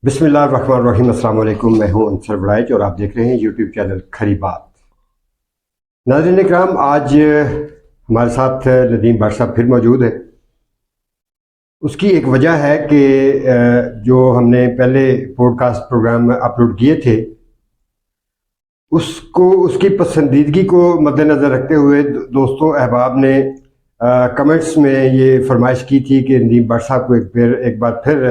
बिस्मिल्लाहिर्रहमानिर्रहीम। अस्सलाम वालेकुम। मैं हूं अंसर बड़ाइच और आप देख रहे हैं यूट्यूब चैनल खरी बात। नाज़रीन इकराम, आज हमारे साथ नदीम बादशाह फिर मौजूद है। उसकी एक वजह है कि जो हमने पहले पॉडकास्ट प्रोग्राम अपलोड किए थे उसको उसकी पसंदीदगी को मद्देनज़र रखते हुए दोस्तों अहबाब ने कमेंट्स में ये फरमाइश की थी कि नदीम बादशाह को एक बार फिर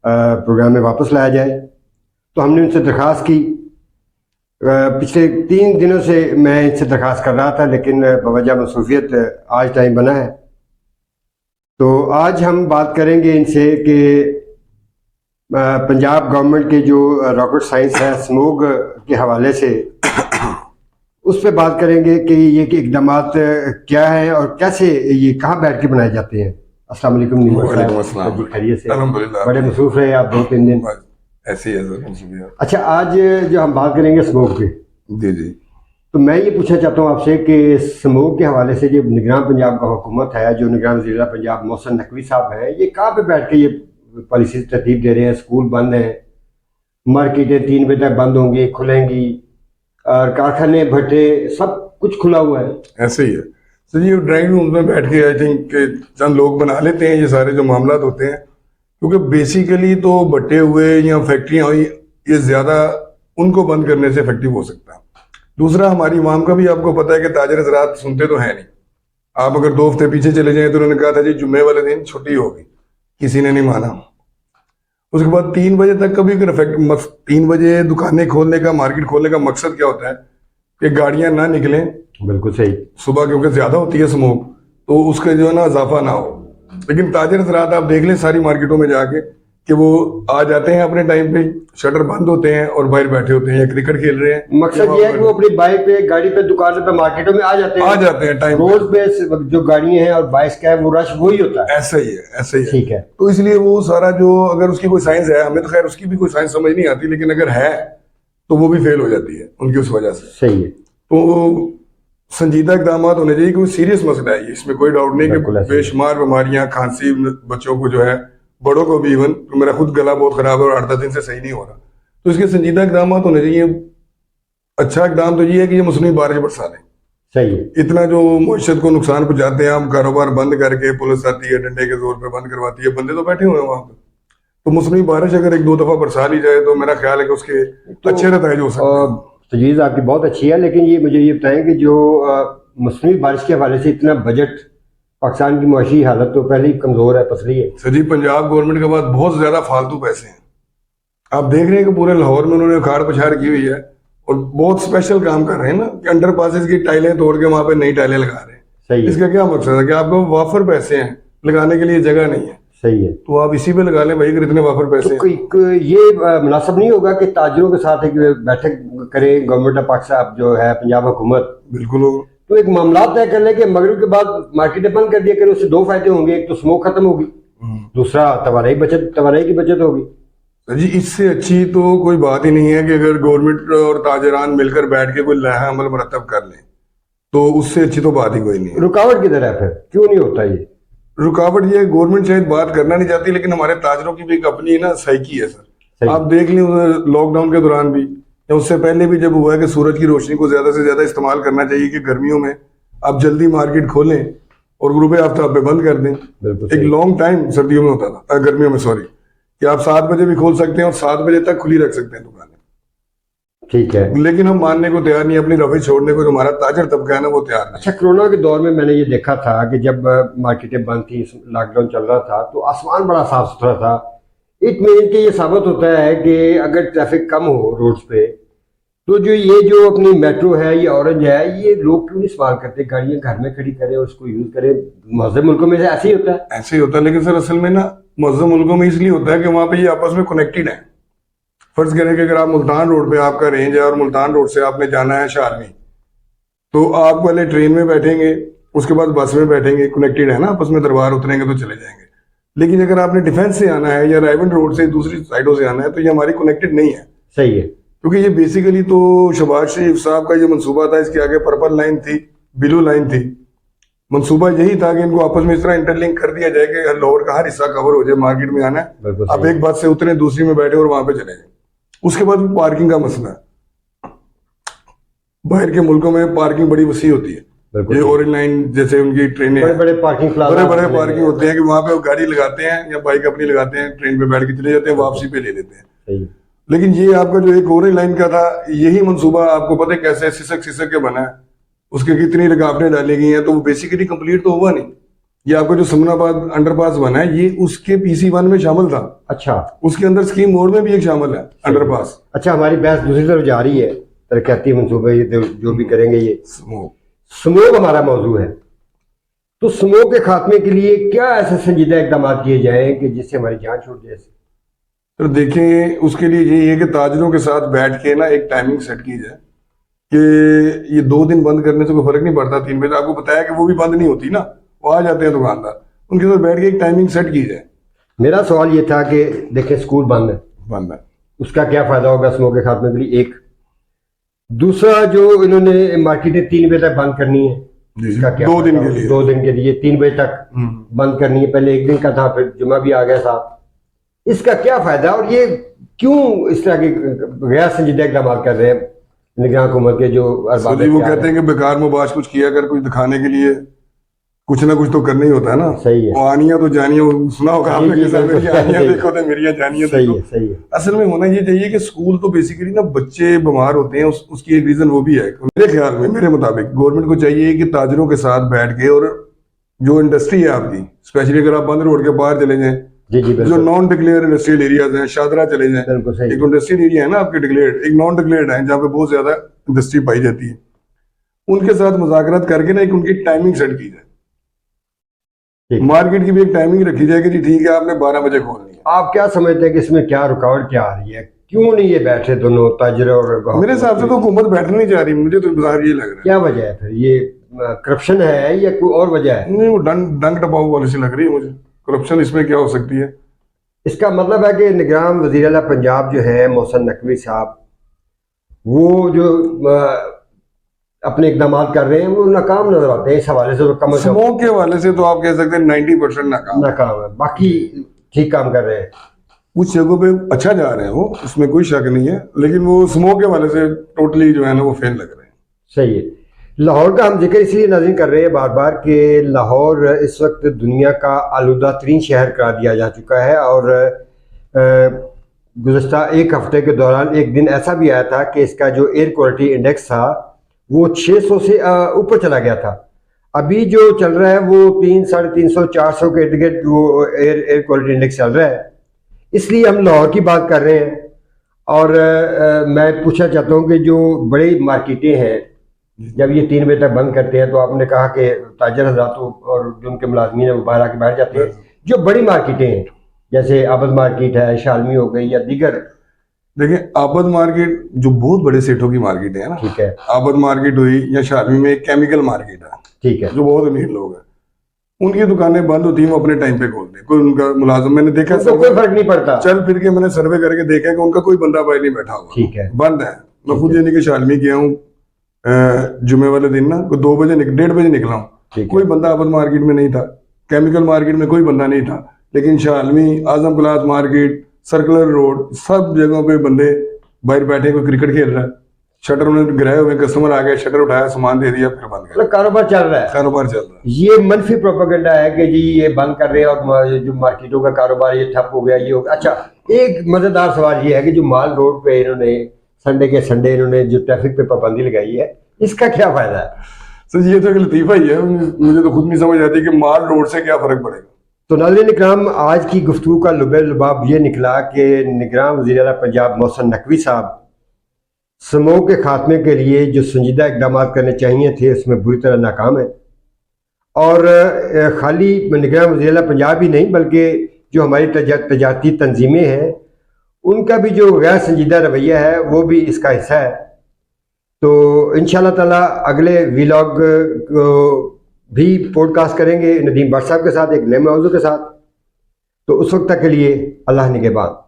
प्रोग्राम में वापस लाया जाए। तो हमने उनसे दरख्वास्त की। पिछले 3 दिनों से मैं इनसे दरख्वास्त कर रहा था, लेकिन बवजह मसरूफियत आज टाइम बना है। तो आज हम बात करेंगे इनसे कि पंजाब गवर्नमेंट के जो रॉकेट साइंस है स्मोग के हवाले से उस पर बात करेंगे कि ये इकदाम क्या हैं और कैसे ये कहाँ बैठ के बनाए जाते हैं। अस्सलाम वालेकुम। वालेकुम खैरियत से? अल्हम्दुलिल्लाह। बड़े मसरूफ रहे आप 2-3 दिन। ऐसे ही है सर। अच्छा, आज जो हम बात करेंगे स्मोग पे, जी जी। तो मैं ये पूछना चाहता हूँ आपसे कि स्मोग के हवाले से जो निगरान पंजाब का हुकूमत है, जो निगरान वज़ीर पंजाब मोहसिन नकवी साहब हैं, ये कहाँ पे बैठ के ये पॉलिसी तरतीब दे रहे हैं? स्कूल बंद हैं, मार्केटें 3 बजे तक बंद होंगी, खुलेंगी, और कारखाने भट्टे सब कुछ खुला हुआ है। ऐसे ही है सर। ये ड्राइंग रूम में बैठ के आई थिंक चंद लोग बना लेते हैं ये सारे जो मामला होते हैं, क्योंकि बेसिकली तो भट्टे हुए या फैक्ट्रियां हुई, ये ज्यादा उनको बंद करने से इफेक्टिव हो सकता है। दूसरा, हमारी इमाम का भी आपको पता है कि ताजर हज़रात सुनते तो है नहीं। आप अगर 2 हफ्ते पीछे चले जाएं तो उन्होंने कहा था जी जुम्मे वाले दिन छुट्टी होगी, किसी ने नहीं माना। उसके बाद 3 बजे तक कभी अगर 3 बजे दुकानें खोलने का, मार्केट खोलने का मकसद क्या होता है कि गाड़ियां ना निकलें। बिल्कुल सही। सुबह क्योंकि ज्यादा होती है स्मोक, तो उसका जो है ना इजाफा ना हो। लेकिन ताजर हज़रात आप देख लें सारी मार्केटों में जाके कि वो आ जाते हैं अपने टाइम पे, शटर बंद होते हैं और बाहर बैठे होते हैं या क्रिकेट खेल रहे हैं। मकसद ये है कि वो अपनी बाइक पे, गाड़ी पे, दुकान पे, मार्केटों में आ जाते हैं टाइम रोड पे। जो गाड़ियां हैं और बाइक का है वो रश वही होता है। ऐसा ही है, ऐसा ही है। ठीक है। तो इसलिए वो सारा जो, अगर उसकी कोई साइंस है, हमें तो खैर उसकी भी कोई साइंस समझ नहीं आती, लेकिन अगर है तो वो भी फेल हो जाती है उनकी उस वजह से। सही है। तो संजीदा इकदाम होने चाहिए, कोई सीरियस मसला है ये, इसमें कोई डाउट नहीं कि बेशुमार बीमारियां, खांसी बच्चों को जो है, बड़ों को भी इवन, तो मेरा खुद गला बहुत खराब है और 8-10 दिन से सही नहीं हो रहा। तो इसके संजीदा इकदाम होने चाहिए। अच्छा इकदाम तो ये है कि ये मौसमी बारिश बरसा दें। सही है। इतना जो मुआशरत को नुकसान पहुंचाते हैं, हम कारोबार बंद करके, पुलिस आती है डंडे के जोर पे बंद करवाती है, बंदे तो बैठे हुए हैं वहां पे। तो मौसमी बारिश अगर 1-2 दफा बरसा ली जाए तो मेरा ख्याल है कि उसके अच्छे नतीजे हो सकते हैं। तजवीज़ आपकी बहुत अच्छी है, लेकिन ये मुझे ये बताएं कि जो मौसमी बारिश के हवाले से इतना बजट, पाकिस्तान की मुआशी हालत तो पहले ही कमज़ोर है, पसली है। सर जी, पंजाब गवर्नमेंट के पास बहुत ज्यादा फालतू पैसे हैं। आप देख रहे हैं कि पूरे लाहौर में उन्होंने उखाड़ पछाड़ की हुई है और बहुत स्पेशल काम कर रहे हैं ना, कि अंडर पासेस की टाइलें तोड़ के वहां पे नई टाइलें लगा रहे हैं। सही है। इसका क्या मकसद है कि आपको वाफर पैसे हैं, लगाने के लिए जगह नहीं है। सही है। तो आप इसी पे लगा लें भाई, अगर इतने वाफर पैसे तो ये मुनासिब नहीं होगा कि ताजरों के साथ एक बैठक करे गवर्नमेंट ऑफ पाकिस्तान जो है, पंजाब हुकूमत? बिल्कुल होगा। तो एक मामला तय कर ले कि मगरिब के बाद मार्केटें बंद कर दिया करें। उससे 2 फायदे होंगे, एक तो स्मोक खत्म होगी, दूसरा तवाराई की बचत होगी। सर जी, इससे अच्छी तो कोई बात ही नहीं है कि अगर गवर्नमेंट और ताजरान मिलकर बैठ के कोई लहा अमल मुरतब कर लें, तो उससे अच्छी तो बात ही कोई नहीं है। रुकावट किधर है फिर? क्यों नहीं होता ये? रुकावट ये, गवर्नमेंट शायद बात करना नहीं चाहती, लेकिन हमारे ताजरों की भी एक अपनी ना साइकी है सर। आप देख लें लॉकडाउन के दौरान भी या उससे पहले भी जब हुआ है कि सूरज की रोशनी को ज्यादा से ज्यादा इस्तेमाल करना चाहिए, कि गर्मियों में आप जल्दी मार्केट खोलें और गुरूब आफ्ताब पे बंद कर दें। एक लॉन्ग टाइम सर्दियों में होता था, गर्मियों में सॉरी, कि आप 7 बजे भी खोल सकते हैं और 7 बजे तक खुली रख सकते हैं दुकानें। ठीक है। लेकिन हम मानने को तैयार नहीं, अपनी रवैश छोड़ने को जो हमारा ताजर तबका है ना वो तैयार नहीं। अच्छा, कोरोना के दौर में मैंने ये देखा था कि जब मार्केटें बंद थी, लॉकडाउन चल रहा था, तो आसमान बड़ा साफ सुथरा था। इट मीन कि ये साबित होता है कि अगर ट्रैफिक कम हो रोड्स पे, तो जो अपनी मेट्रो है, ये ऑरेंज है, ये लोग क्यों नहीं इस्तेमाल करते? गाड़ियां घर में खड़ी करें और उसको यूज करें। महज़ब मुल्कों में ऐसे ही होता है। ऐसे ही होता है, लेकिन सर असल में ना महज़ब मुल्कों में इसलिए होता है कि वहां पे ये आपस में कनेक्टेड है। फर्ज करें कि अगर आप मुल्तान रोड पे आपका रेंज है और मुल्तान रोड से आपने जाना है शारमी, तो आप पहले ट्रेन में बैठेंगे, उसके बाद बस में बैठेंगे, कनेक्टेड है ना आपस में, दरबार उतरेंगे तो चले जाएंगे। लेकिन अगर आपने डिफेंस से आना है या रायवन रोड से दूसरी साइडों से आना है, तो ये हमारी कनेक्टेड नहीं है। सही है। क्योंकि ये बेसिकली तो शहबाज शरीफ साहब का ये मंसूबा था, इसके आगे पर्पल लाइन थी, ब्लू लाइन थी, मंसूबा यही था कि इनको आपस में इस तरह इंटरलिंक कर दिया जाए कि लाहौर का हर हिस्सा कवर हो जाए, मार्केट में आना है, बिल्कुल अब सही। एक बस से उतरे दूसरी में बैठे और वहां पे चले जाए। उसके बाद पार्किंग का मसला है, बाहर के मुल्कों में पार्किंग बड़ी वसी होती है, बिल्कुल ये सही। ऑरेंज लाइन जैसे उनकी ट्रेनें बड़े हैं, बड़े पार्किंग प्लाजा, बड़े बड़े पार्किंग होते हैं कि वहां पे वो गाड़ी लगाते हैं या बाइक अपनी लगाते हैं, ट्रेन पे बैठ के चले जाते हैं, वापसी पे ले लेते हैं। सही। लेकिन ये आपका जो एक ऑरेंज लाइन का था, यही मंसूबा आपको पता है कैसे सिसक के बना है, उसके कितनी रुकावटें डाली गई हैं, तो वो बेसिकली कंप्लीट तो हुआ नहीं। ये आपका जो समनाबाद अंडरपास बना है, ये उसके PC1 में शामिल था। अच्छा उसके अंदर स्कीम मोड में भी एक शामिल है अंडरपास। अच्छा, हमारी बहस दूसरी तरफ जा रही है। तरक्याती मंसूबे ये जो भी करेंगे, ये स्मोक हमारा मौजू है, तो स्मोक के खात्मे के लिए क्या ऐसे संजीदा इकदाम किए जाएं कि जिससे हमारी जान छूट जाए? तो देखें, उसके लिए यही है कि ताजरों के साथ बैठ के ना एक टाइमिंग सेट की जाए कि ये 2 दिन बंद करने से कोई फर्क नहीं पड़ता, 3 बजे आपको बताया कि वो भी बंद नहीं होती ना, वो आ जाते हैं दुकानदार, उनके साथ बैठ के एक टाइमिंग सेट की जाए। मेरा सवाल ये था कि देखें, स्कूल बंद है, बंद है, उसका क्या फायदा होगा स्मोक के खात्मे के लिए? एक दूसरा, जो इन्होंने मार्केटें 3 बजे तक बंद करनी है, इसका क्या 2 दिन फायदा के लिए। 2 दिन के लिए 3 बजे तक बंद करनी है। पहले 1 दिन का था, फिर जुमा भी आ गया साथ। इसका क्या फायदा, और ये क्यों इस तरह के गैर संजीदा इकदाम कर रहे हैं निगरान हुकूमत के जो अरबाब जी, वो इख्तियार कहते हैं कि बेकार मुबाश कुछ किया कर, कुछ दिखाने के लिए कुछ ना कुछ तो करना ही होता है ना। सही है। वो आनिया तो जानिया, सुना होगा जी, आपने जी, कि सब बिल्कुल, मेरी आनिया सही है। देखो तो मेरी जानिया सही देखो। है, सही है। असल में होना ये चाहिए कि स्कूल तो बेसिकली ना बच्चे बीमार होते हैं, उसकी एक रीजन वो भी है। मेरे ख्याल में, मेरे मुताबिक गवर्नमेंट को चाहिए कि ताजरों के साथ बैठ के, और जो इंडस्ट्री है आपकी, स्पेशली अगर आप बंद रोड के बाहर चले जाएं, जी जी जो बिल्कुल नॉन डिक्लेयर इंडस्ट्रियल एरियाज हैं, शादरा चले जाएं, बिल्कुल सही। एक इंडस्ट्रियल एरिया है ना आपके डिक्लेयर्ड, एक नॉन डिक्लेयर्ड है जहाँ पे बहुत ज्यादा इंडस्ट्री पाई जाती है, उनके साथ मुज़ाकरात करके ना एक उनकी टाइमिंग सेट की जाए, ठीक। मार्केट की भी एक टाइमिंग रखी जाए कि जी ठीक है आपने 12 बजे खोलनी है। आप क्या समझते हैं कि इसमें क्या रुकावट क्या आ रही है? क्यों नहीं ये बैठे दोनों ताजर और ग्राहक? मेरे हिसाब से तो हुकूमत बैठने नहीं जा रही, मुझे तो बाहर ये लग रहा है। क्या वजह है फिर? ये करप्शन है या कोई और वजह है? नहीं, वो डंक टपाऊ पॉलिसी लग रही है मुझे। करप्शन इसमें क्या हो सकती है? इसका मतलब है कि निगरान वज़ीर आला पंजाब जो है मोहसिन नकवी साहब, वो जो अपने इकदाम कर रहे हैं वो नाकाम नजर आते हैं इस हवाले से। तो कम से कम स्मोक के हवाले से तो आप कह सकते हैं 90% नाकाम है, बाकी ठीक काम कर रहे हैं। कुछ जगहों पे अच्छा जा रहे हैं वो, इसमें कोई शक नहीं है, लेकिन वो स्मोक के हवाले से टोटली जो है ना वो फेल लग रहे हैं। सही है। लाहौर का हम जिक्र इसलिए नाज़रीन कर रहे हैं बार बार कि लाहौर इस वक्त दुनिया का आलूदा तरीन शहर करार दिया जा चुका है, और गुज़श्ता एक हफ्ते के दौरान एक दिन ऐसा भी आया था कि इसका जो एयर क्वालिटी इंडेक्स था वो 600 से ऊपर चला गया था। अभी जो चल रहा है वो 300, 350, 400 के इर्द गिर्द वो एयर क्वालिटी इंडेक्स चल रहा है। इसलिए हम लाहौर की बात कर रहे हैं। और मैं पूछना चाहता हूँ कि जो बड़ी मार्केटें हैं, जब ये 3 बजे तक बंद करते हैं, तो आपने कहा कि ताजर हज़रात और जो उनके मुलाजमीन है वो बाहर आके बैठ जाते हैं। जो बड़ी मार्केटें हैं जैसे आबद मार्केट है, शालमी हो गई या दीगर, देखिए आबद मार्केट जो बहुत बड़े सेठों की मार्केट है ना, ठीक है, आबद मार्केट हुई या शालमी में एक केमिकल मार्केट है, ठीक है, जो बहुत अमीर लोग हैं, उनकी दुकानें बंद होती हैं, वो अपने टाइम पे खोलते हैं। कोई उनका मुलाजिम, मैंने देखा तो कोई फर्क नहीं पड़ता। चल फिर के मैंने सर्वे करके देखा कि उनका कोई बंदा बाहर नहीं बैठा हुआ, ठीक है, बंद है। मैं खुद यानी कि शालमी गया हूँ जुमे वाले दिन ना, 2 बजे 1:30 बजे निकला हूँ, कोई बंदा आबद मार्केट में नहीं था, केमिकल मार्केट में कोई बंदा नहीं था, लेकिन शालमी, आजम क्लास मार्केट, सर्कुलर रोड, सब जगहों पे बंदे बाहर बैठे, कोई क्रिकेट खेल रहा है, शटर उन्होंने गिराए हुए, कस्टमर आ गया, शटर उठाया, सामान दे दिया, फिर बंद कर, मतलब कारोबार चल रहा है। कारोबार चल रहा है। ये मनफी प्रोपेगेंडा है कि जी ये बंद कर रहे हैं और जो मार्केटों का कारोबार ये ठप हो गया, ये हो गया। अच्छा, एक मजेदार सवाल ये है कि जो माल रोड पे इन्होंने संडे के संडे इन्होंने जो ट्रैफिक पे पाबंदी लगाई है, इसका क्या फायदा है? सर ये तो एक लतीफा ही है, मुझे तो खुद नहीं समझ आती कि माल रोड से क्या फर्क पड़ेगा। तो नाज़रीन इकराम, आज की गुफ्तगू का लुबाब ये निकला कि निगरान वज़ीर आला पंजाब मोहसिन नकवी साहब स्मोक के खात्मे के लिए जो संजीदा इकदाम करने चाहिए थे उसमें बुरी तरह नाकाम है। और खाली निगरान वज़ीर आला पंजाब ही नहीं बल्कि जो हमारी तजारती तंजीमें हैं उनका भी जो गैर संजीदा रवैया है वो भी इसका हिस्सा है। तो इंशाअल्लाह ताला अगले व्लॉग को भी पॉडकास्ट करेंगे नदीम भट्ट साहब के साथ, एक नए मौजू के साथ। तो उस वक्त तक के लिए अल्लाह निगहबान।